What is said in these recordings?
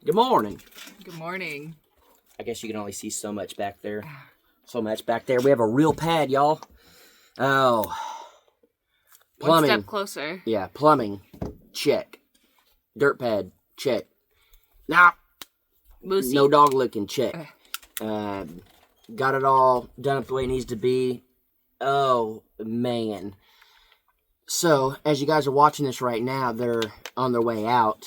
Good morning. Good morning. I guess you can only see so much back there. So much back there. We have a real pad, y'all. Oh. Plumbing. One step closer. Yeah, plumbing. Check. Dirt pad. Check. Nah. Moosey. No dog licking. Check. Got it all done up the way it needs to be. Oh, man. So, as you guys are watching this right now, they're on their way out.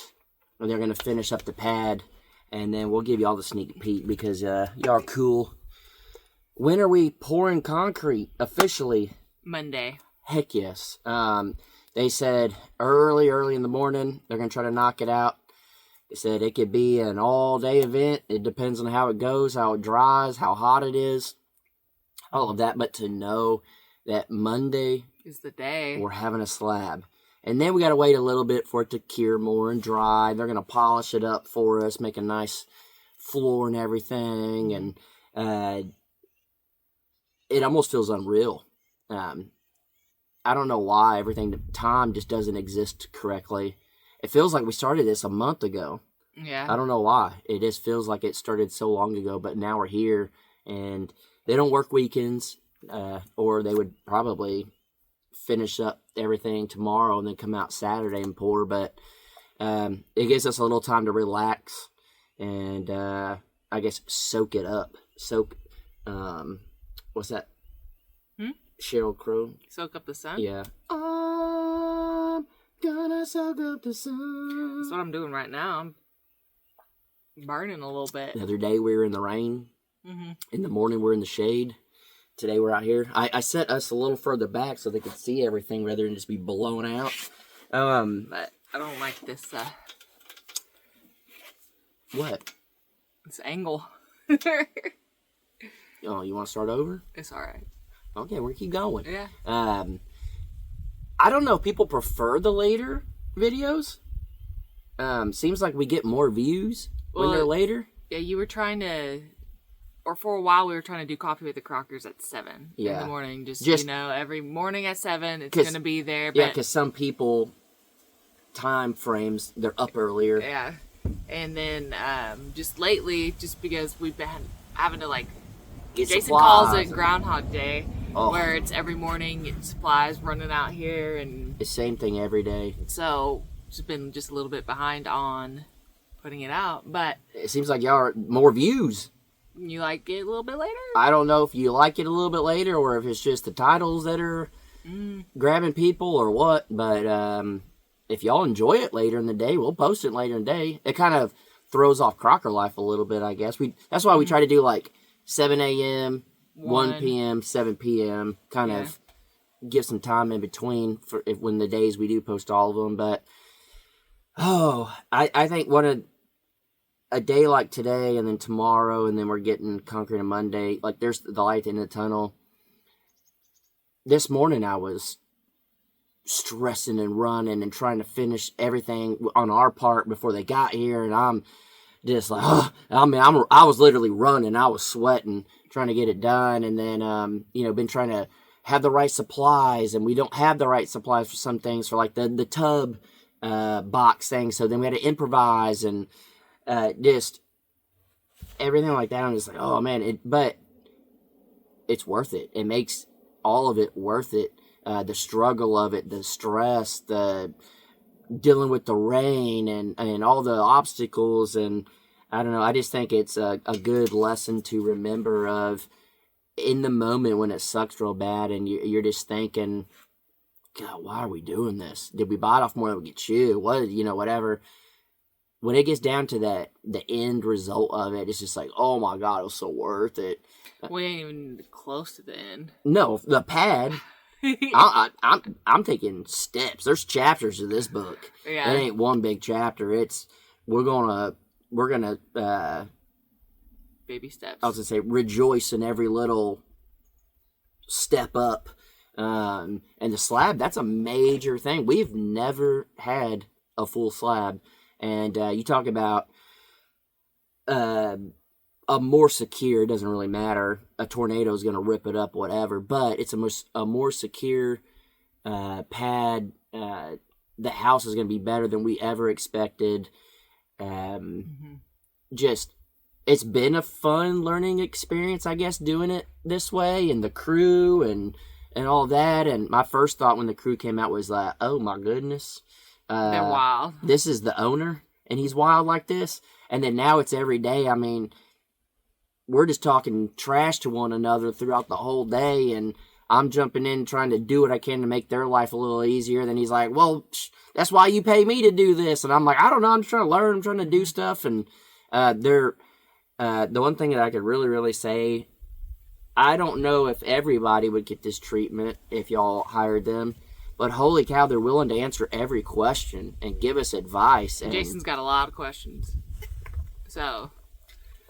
And they're going to finish up the pad. And then we'll give you all the sneak peek because y'all are cool. When are we pouring concrete officially? Monday. Heck yes. They said early in the morning they're going to try to knock it out. They said it could be an all-day event. It depends on how it goes, how it dries, how hot it is, all of that. But to know that Monday is the day we're having a slab. And then we got to wait a little bit for it to cure more and dry. They're going to polish it up for us, make a nice floor and everything. And it almost feels unreal. I don't know why time just doesn't exist correctly. It feels like we started this a month ago. Yeah. I don't know why. It just feels like it started so long ago, but now we're here. And they don't work weekends, or they would probably finish up everything tomorrow and then come out Saturday and pour. But it gives us a little time to relax and I guess soak it up. What's that? Sheryl Crow. Soak up the sun? Yeah. I'm gonna soak up the sun. That's what I'm doing right now. I'm burning a little bit. The other day we were in the rain. Mm-hmm. In the morning we're in the shade. Today we're out here. I set us a little further back so they could see everything rather than just be blown out. But I don't like this. What? This angle. Oh, you want to start over? It's all right. Okay, we'll keep going. Yeah. I don't know if people prefer the later videos. Seems like we get more views when they're later. Yeah, you were trying to... Or for a while, we were trying to do Coffee with the Crockers at 7 in the morning. Just every morning at 7, it's going to be there. But, yeah, because some people, time frames, they're up earlier. Yeah. And then just lately, just because we've been having to, get Jason supplies. calls it Groundhog Day, where it's every morning, getting supplies running out here. And the same thing every day. So, just been a little bit behind on putting it out. But it seems like y'all are more views. You like it a little bit later? I don't know if you like it a little bit later or if it's just the titles that are grabbing people or what. But if y'all enjoy it later in the day, we'll post it later in the day. It kind of throws off Crocker Life a little bit, I guess. That's why we try to do 7 a.m., 1 p.m., 7 p.m. Kind of give some time in between for when the days we do post all of them. But, I think a day like today and then tomorrow and then we're getting concrete on Monday, there's the light in the tunnel. This morning I was stressing and running and trying to finish everything on our part before they got here, and I'm just I was literally running. I was sweating trying to get it done, and then been trying to have the right supplies, and we don't have the right supplies for some things, for the tub box thing, so then we had to improvise and just everything like that. I'm just oh man, but it's worth it. It makes all of it worth it. The struggle of it, the stress, the dealing with the rain and all the obstacles. And I don't know, I just think it's a good lesson to remember of in the moment when it sucks real bad and you're just thinking, God, why are we doing this? Did we bite off more than we could chew? What, whatever. When it gets down to the end result of it, it's just oh my God, it was so worth it. We ain't even close to the end. No, the pad. I'm taking steps. There's chapters of this book. Yeah. It ain't one big chapter. We're gonna baby steps. I was gonna say rejoice in every little step up. And the slab, that's a major thing. We've never had a full slab. And you talk about a more secure, it doesn't really matter. A tornado is going to rip it up, whatever. But it's a more secure pad. The house is going to be better than we ever expected. it's been a fun learning experience, I guess, doing it this way, and the crew and all that. And my first thought when the crew came out was like, oh my goodness, they're wild. This is the owner, and he's wild like this. And then now it's every day. I mean, we're just talking trash to one another throughout the whole day, and I'm jumping in trying to do what I can to make their life a little easier. Then he's like, well, that's why you pay me to do this. And I'm like, I don't know. I'm just trying to learn. I'm trying to do stuff. And the one thing that I could really, really say, I don't know if everybody would get this treatment if y'all hired them, but holy cow, they're willing to answer every question and give us advice. And Jason's got a lot of questions. So,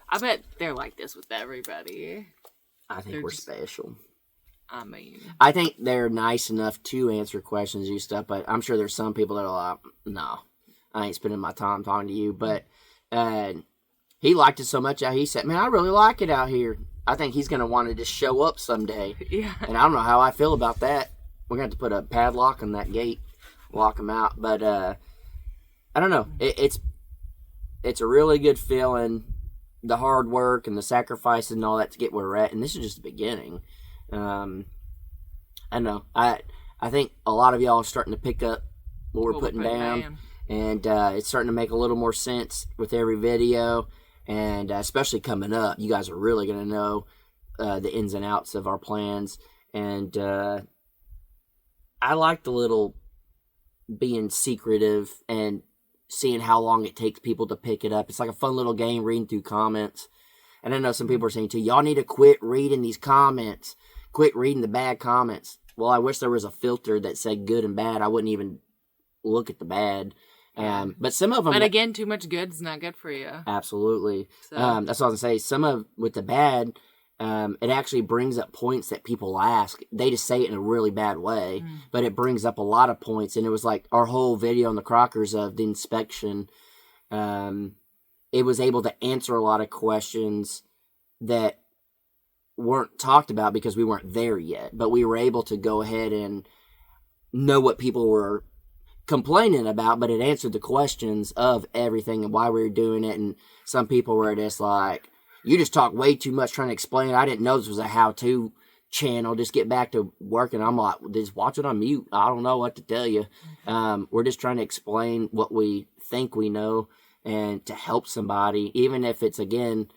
I bet they're like this with everybody. I think we're special. I mean, I think they're nice enough to answer questions and stuff, but I'm sure there's some people that are like, no, I ain't spending my time talking to you. But he liked it so much out. He said, man, I really like it out here. I think he's going to want to just show up someday. Yeah. And I don't know how I feel about that. We're going to have to put a padlock on that gate, lock him out. But I don't know. It's a really good feeling, the hard work and the sacrifices and all that to get where we're at. And this is just the beginning. I don't know. I think a lot of y'all are starting to pick up what we're putting down. And it's starting to make a little more sense with every video. And especially coming up, you guys are really going to know the ins and outs of our plans. And I like the little being secretive and seeing how long it takes people to pick it up. It's like a fun little game reading through comments. And I know some people are saying too, y'all need to quit reading these comments. Quit reading the bad comments. Well, I wish there was a filter that said good and bad. I wouldn't even look at the bad. But some of them... But again, too much good is not good for you. Absolutely. So. That's what I was going to say. Some of, with the bad, it actually brings up points that people ask. They just say it in a really bad way, but it brings up a lot of points. And it was like our whole video on the Crockers of the inspection. It was able to answer a lot of questions that weren't talked about because we weren't there yet. But we were able to go ahead and know what people were complaining about, but it answered the questions of everything and why we were doing it. And some people were just like, you just talk way too much trying to explain. I didn't know this was a how-to channel. Just get back to working. I'm like, just watch it on mute. I don't know what to tell you. We're just trying to explain what we think we know and to help somebody, even if it's, again,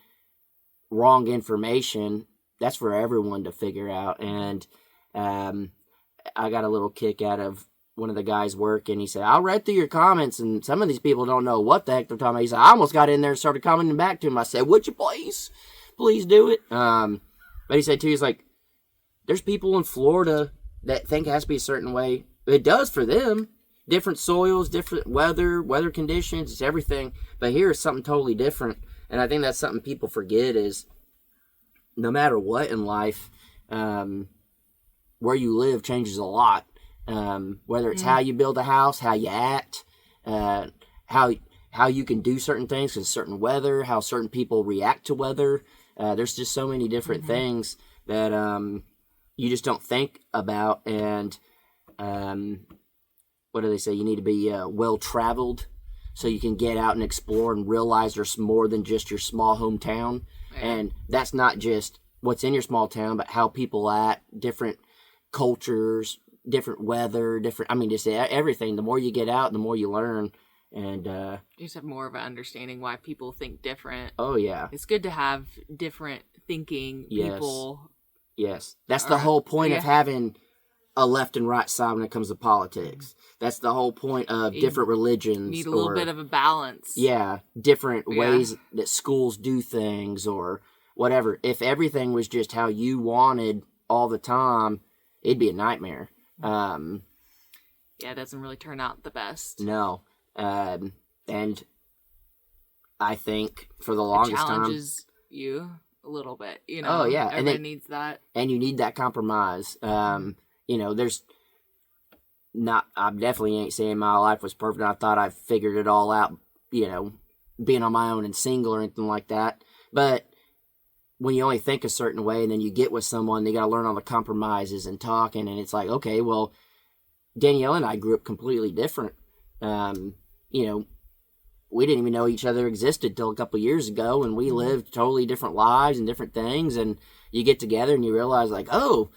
wrong information. That's for everyone to figure out. And I got a little kick out of one of the guys working. He said, I read through your comments, and some of these people don't know what the heck they're talking about. He said, I almost got in there and started commenting back to him. I said, would you please do it? But he said, too, he's like, there's people in Florida that think it has to be a certain way. It does for them. Different soils, different weather conditions, it's everything. But here is something totally different. And I think that's something people forget is no matter what in life, where you live changes a lot. Whether it's how you build a house, how you act, how you can do certain things because certain weather, how certain people react to weather. There's just so many different things that you just don't think about. And what do they say? You need to be well-traveled so you can get out and explore and realize there's more than just your small hometown. Yeah. And that's not just what's in your small town, but how people act, different cultures, different weather, just everything. The more you get out, the more you learn. And you just have more of an understanding why people think different. Oh, yeah. It's good to have different thinking people. Yes. That's the whole point of having a left and right side when it comes to politics. That's the whole point of different religions. Need a little bit of a balance. Yeah. Different ways that schools do things or whatever. If everything was just how you wanted all the time, it'd be a nightmare. It doesn't really turn out the best. No. And I think for the longest time... It challenges you a little bit, you know? Oh, yeah. Everybody needs that. And you need that compromise. There's not... I definitely ain't saying my life was perfect. I thought I figured it all out, being on my own and single or anything like that. But when you only think a certain way and then you get with someone, they got to learn all the compromises and talking. And it's like, okay, well, Danielle and I grew up completely different. we didn't even know each other existed till a couple years ago, and we lived totally different lives and different things, and you get together and you realize, like, oh,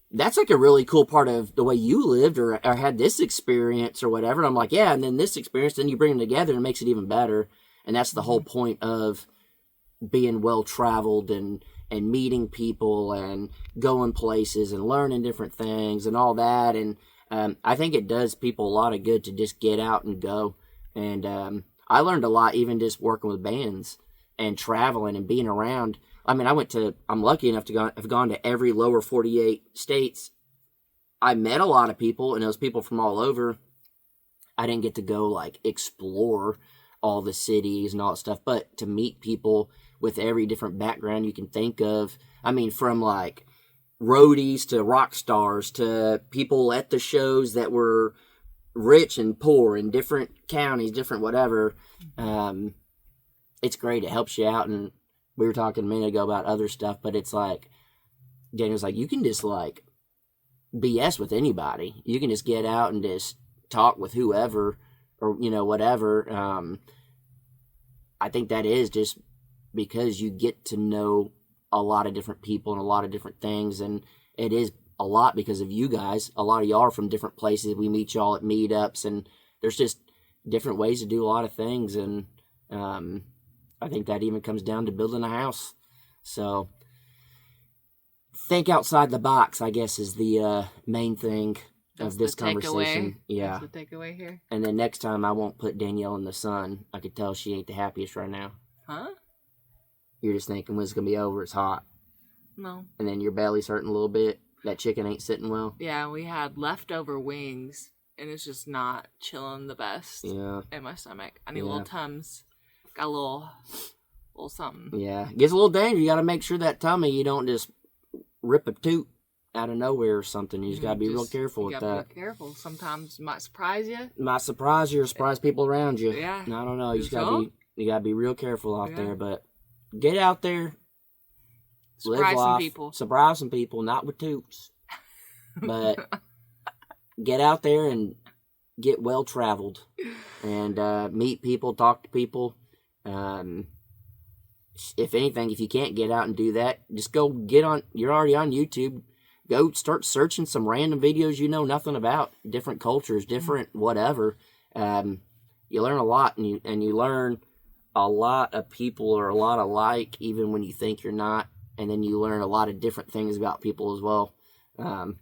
that's like a really cool part of the way you lived or had this experience or whatever. And I'm like, yeah, and then this experience, then you bring them together and it makes it even better. And that's the whole point of being well-traveled and meeting people and going places and learning different things and all that. And I think it does people a lot of good to just get out and go. And I learned a lot even just working with bands and traveling and being around. I mean, I'm lucky enough to have gone to every lower 48 states. I met a lot of people, and those people from all over. I didn't get to go, like, explore all the cities and all that stuff, but to meet people with every different background you can think of. I mean, from, like, roadies to rock stars to people at the shows that were rich and poor in different counties, different whatever. It's great. It helps you out. And we were talking a minute ago about other stuff, but it's like, Daniel's like, you can just, like, BS with anybody. You can just get out and just talk with whoever or, whatever. I think that is just because you get to know a lot of different people and a lot of different things, and it is a lot because of you guys. A lot of y'all are from different places. We meet y'all at meetups, and there's just different ways to do a lot of things, and I think that even comes down to building a house. So think outside the box, I guess, is the main thing of this conversation. Yeah. That's the takeaway here. And then next time I won't put Danielle in the sun. I could tell she ain't the happiest right now. Huh? You're just thinking when it's going to be over, it's hot. No. And then your belly's hurting a little bit. That chicken ain't sitting well. Yeah, we had leftover wings, and it's just not chilling the best in my stomach. I need a little Tums. Got a little something. Yeah. Gets a little dangerous. You got to make sure that tummy, you don't just rip a toot out of nowhere or something. You just got to be real careful with that. You got to be careful. Sometimes it might surprise you. Might surprise you or surprise people around you. Yeah. I don't know. You got to be real careful out there. But get out there. Surprise some people. Surprise some people, not with toots. But get out there and get well traveled and meet people, talk to people. If anything, if you can't get out and do that, just go you're already on YouTube. Go start searching some random videos you know nothing about, different cultures, different whatever. You learn a lot, and you learn a lot of people are a lot alike, even when you think you're not. And then you learn a lot of different things about people as well.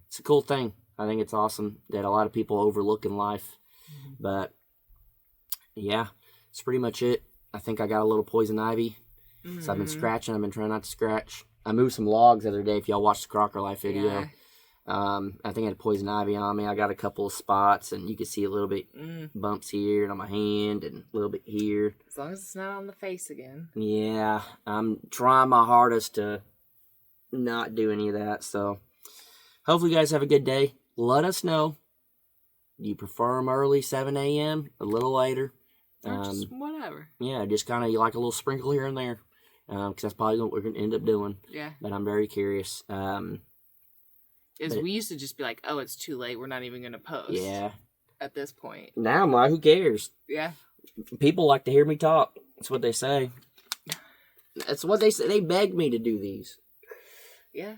It's a cool thing. I think it's awesome that a lot of people overlook in life. Mm-hmm. But, yeah, it's pretty much it. I think I got a little poison ivy. Mm-hmm. So I've been scratching. I've been trying not to scratch. I moved some logs the other day, if y'all watched the Crocker Life video. Yeah. I think I had poison ivy on me. I got a couple of spots, and you can see a little bit bumps here and on my hand and a little bit here. As long as it's not on the face again. Yeah, I'm trying my hardest to not do any of that. So hopefully you guys have a good day. Let us know. Do you prefer them early, 7 a.m., a little later? Or just whatever. Yeah, just kind of you like a little sprinkle here and there. Because that's probably what we're going to end up doing. Yeah. But I'm very curious. We used to just be like, oh, it's too late. We're not even going to post. Yeah. At this point. Now I'm like, who cares? Yeah. People like to hear me talk. That's what they say. That's what they say. They begged me to do these. Yeah.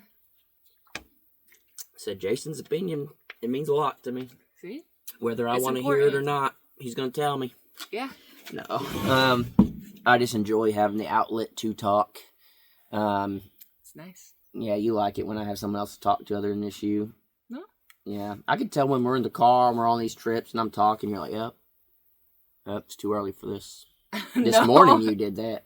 Said Jason's opinion, it means a lot to me. See? Whether I want to hear it or not, he's going to tell me. Yeah. No. I just enjoy having the outlet to talk. It's nice. Yeah, you like it when I have someone else to talk to other than just you. No. Yeah. I can tell when we're in the car and we're on these trips and I'm talking, you're like, yep, it's too early for this. This morning you did that.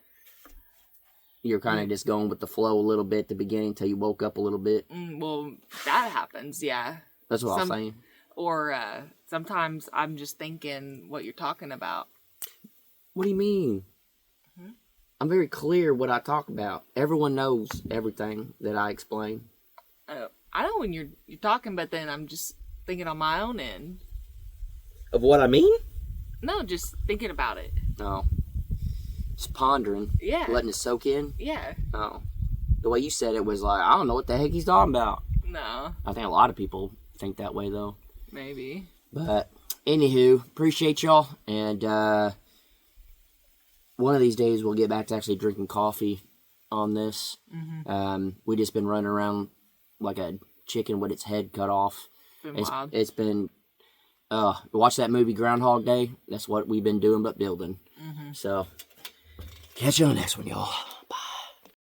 You're kind of just going with the flow a little bit at the beginning until you woke up a little bit. Well, that happens, yeah. That's what I was saying. Or sometimes I'm just thinking what you're talking about. What do you mean? Mm-hmm. I'm very clear what I talk about. Everyone knows everything that I explain. I know when you're talking, but then I'm just thinking on my own end. Of what I mean? No, just thinking about it. Oh. Just pondering. Yeah. Letting it soak in? Yeah. Oh. The way you said it was like, I don't know what the heck he's talking about. No. I think a lot of people think that way, though. Maybe. But, anywho, appreciate y'all. And, one of these days we'll get back to actually drinking coffee on this. We just been running around like a chicken with its head cut off. It's been watch that movie Groundhog Day. That's what we've been doing but building. So catch you on the next one, y'all.